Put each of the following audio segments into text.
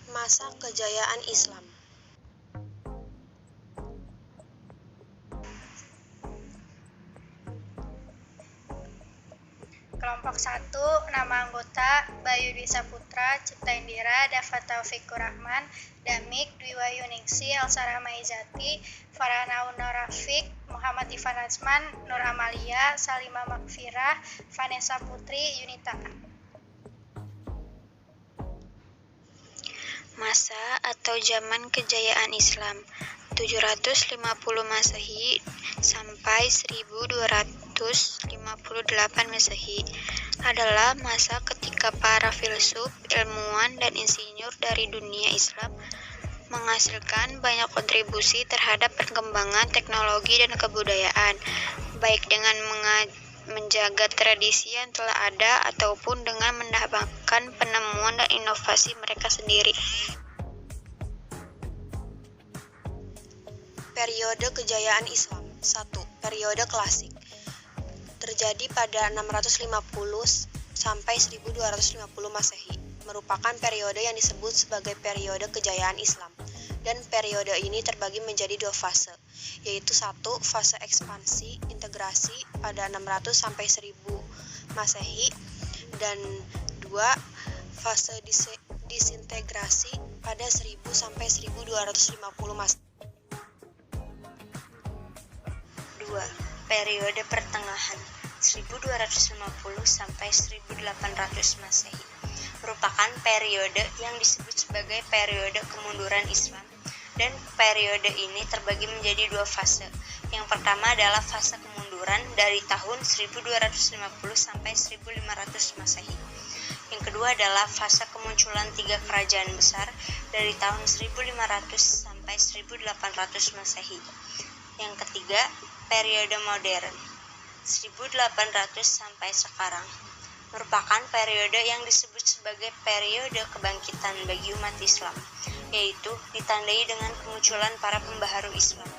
Masa kejayaan Islam. Kelompok 1, nama anggota Bayu Dwi Saputra, Cipta Indira, Dava Taufikur Rahman, Damik, Dwi Wahyuningsi, Elsa Rahmaizati, Farhana Nur Rafiq, Muhammad Ivan Azman, Nur Amalia, Salimah Makfirah, Vanessa Putri, Yunita. Masa atau zaman kejayaan Islam 750 Masehi sampai 1258 Masehi adalah masa ketika para filsuf, ilmuwan, dan insinyur dari dunia Islam menghasilkan banyak kontribusi terhadap perkembangan teknologi dan kebudayaan, baik dengan menjaga tradisi yang telah ada ataupun dengan menambahkan penemuan dan inovasi mereka sendiri. Periode kejayaan Islam. 1. Periode klasik. Terjadi pada 650 sampai 1250 Masehi. Merupakan periode yang disebut sebagai periode kejayaan Islam. Dan periode ini terbagi menjadi dua fase, yaitu 1. Fase ekspansi integrasi pada 600 sampai 1000 Masehi dan 2. Fase disintegrasi pada 1000 sampai 1250 Masehi. 2. Periode pertengahan 1250 sampai 1800 Masehi merupakan periode yang disebut sebagai periode kemunduran Islam, dan periode ini terbagi menjadi dua fase. Yang pertama adalah fase kemunduran dari tahun 1250 sampai 1500 Masehi. Yang kedua adalah fase kemunculan tiga kerajaan besar dari tahun 1500 sampai 1800 Masehi. Yang ketiga, periode modern 1800 sampai sekarang merupakan periode yang disebut sebagai periode kebangkitan bagi umat Islam, yaitu ditandai dengan kemunculan para pembaharu Islam.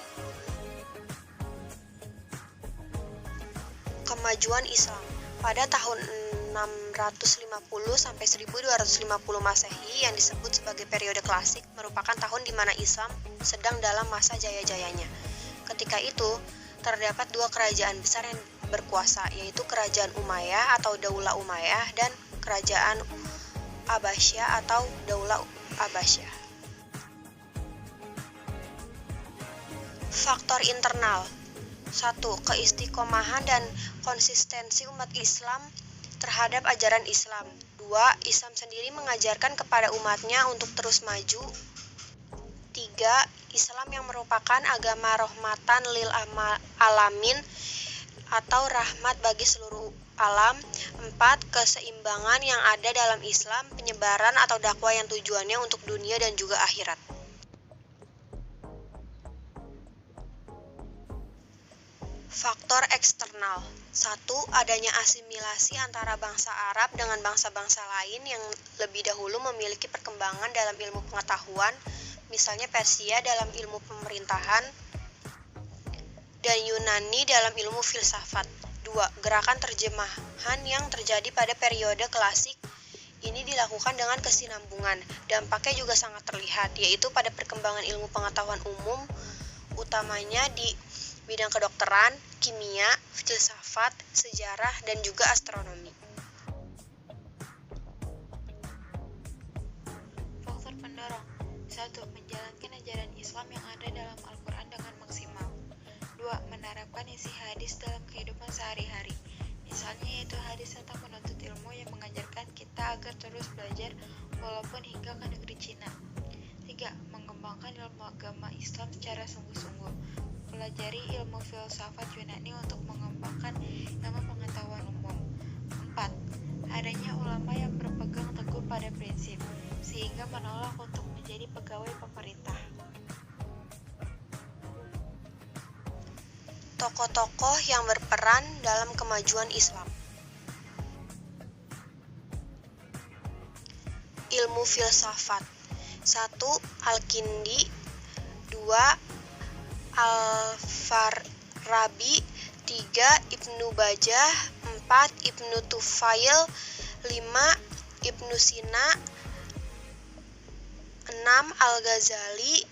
Kemajuan Islam pada tahun 650 sampai 1250 Masehi yang disebut sebagai periode klasik merupakan tahun di mana Islam sedang dalam masa jaya-jayanya. Ketika itu, terdapat dua kerajaan besar yang berkuasa, yaitu Kerajaan Umayyah atau Daulah Umayyah dan Kerajaan Abbasiyah atau Daulah Abbasiyah. Faktor internal. 1. Keistiqomahan dan konsistensi umat Islam terhadap ajaran Islam. 2. Islam sendiri mengajarkan kepada umatnya untuk terus maju. 3. Islam yang merupakan agama rahmatan lil alamin atau rahmat bagi seluruh alam. 4. Keseimbangan yang ada dalam Islam, penyebaran atau dakwah yang tujuannya untuk dunia dan juga akhirat. Faktor eksternal. 1. Adanya asimilasi antara bangsa Arab dengan bangsa-bangsa lain yang lebih dahulu memiliki perkembangan dalam ilmu pengetahuan, misalnya Persia dalam ilmu pemerintahan dan Yunani dalam ilmu filsafat. 2. Gerakan terjemahan yang terjadi pada periode klasik ini dilakukan dengan kesinambungan. Dampaknya juga sangat terlihat, yaitu pada perkembangan ilmu pengetahuan umum, utamanya di bidang kedokteran, kimia, filsafat, sejarah, dan juga astronomi. Faktor pendorong. 1. Menjalankan ajaran Islam yang ada dalam Al-Quran dengan maksimal. 2. Menerapkan isi hadis dalam kehidupan sehari-hari. Misalnya yaitu hadis tentang menuntut ilmu yang mengajarkan kita agar terus belajar walaupun hingga ke negeri Cina. 3. Mengembangkan ilmu agama Islam secara sungguh-sungguh. Pelajari ilmu filsafat Yunani untuk mengembangkan ilmu pengetahuan umum. 4. Adanya ulama yang berpegang teguh pada prinsip, sehingga menolak untuk menjadi pegawai pemerintah. Tokoh-tokoh yang berperan dalam kemajuan Islam. Ilmu filsafat. 1. Al-Kindi. 2. Al-Farabi. 3. Ibnu Bajjah. 4. Ibnu Tufail. 5. Ibnu Sina. 6. Al-Ghazali.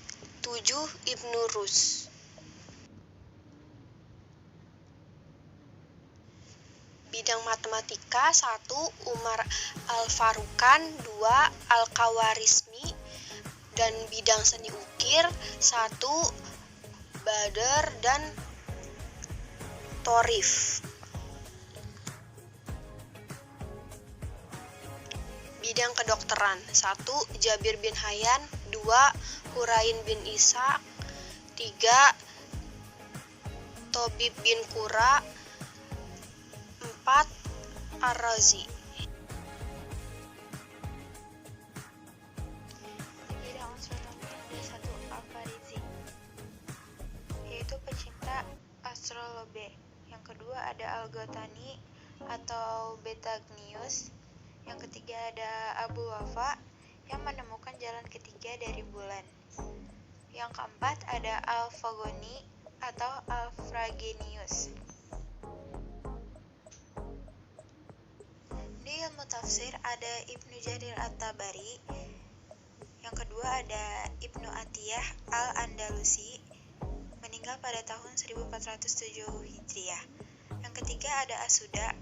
7. Ibnu Rus. Bidang matematika 1. Umar Al-Farukan. 2. Al-Khawarizmi. Dan bidang seni ukir 1. Badr dan Thorif. Bidang kedokteran 1. Jabir bin Hayyan. 2. Hurain bin Ishaq. 3. Tobib bin Qura. 4. Ar-Razi. Di bidang astronomi ada 1. Al-Farizi, yaitu pecinta astrolobe. Yang kedua ada Al-Gotani atau Betelgeuse. Yang ketiga ada Abu Wafa yang menemukan jalan ketiga dari bulan. Yang keempat ada Al-Fagoni atau Al-Fragenius. Di ilmu tafsir ada Ibnu Jarir At-Tabari. Yang kedua ada Ibnu Atiyah Al-Andalusi, meninggal pada tahun 1407 Hijriah. Yang ketiga ada As-Suda,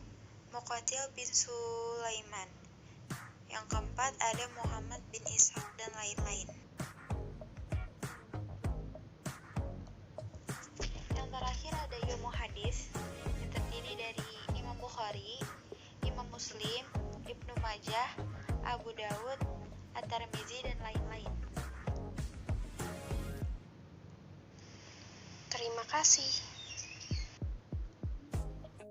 Muqatil bin Sulaiman. Yang keempat ada Muhammad bin Ishaq dan lain-lain. Yang terakhir ada ilmu hadis yang terdiri dari Imam Bukhari, Imam Muslim, Ibnu Majah, Abu Dawud, At-Tirmizi dan lain-lain. Terima kasih.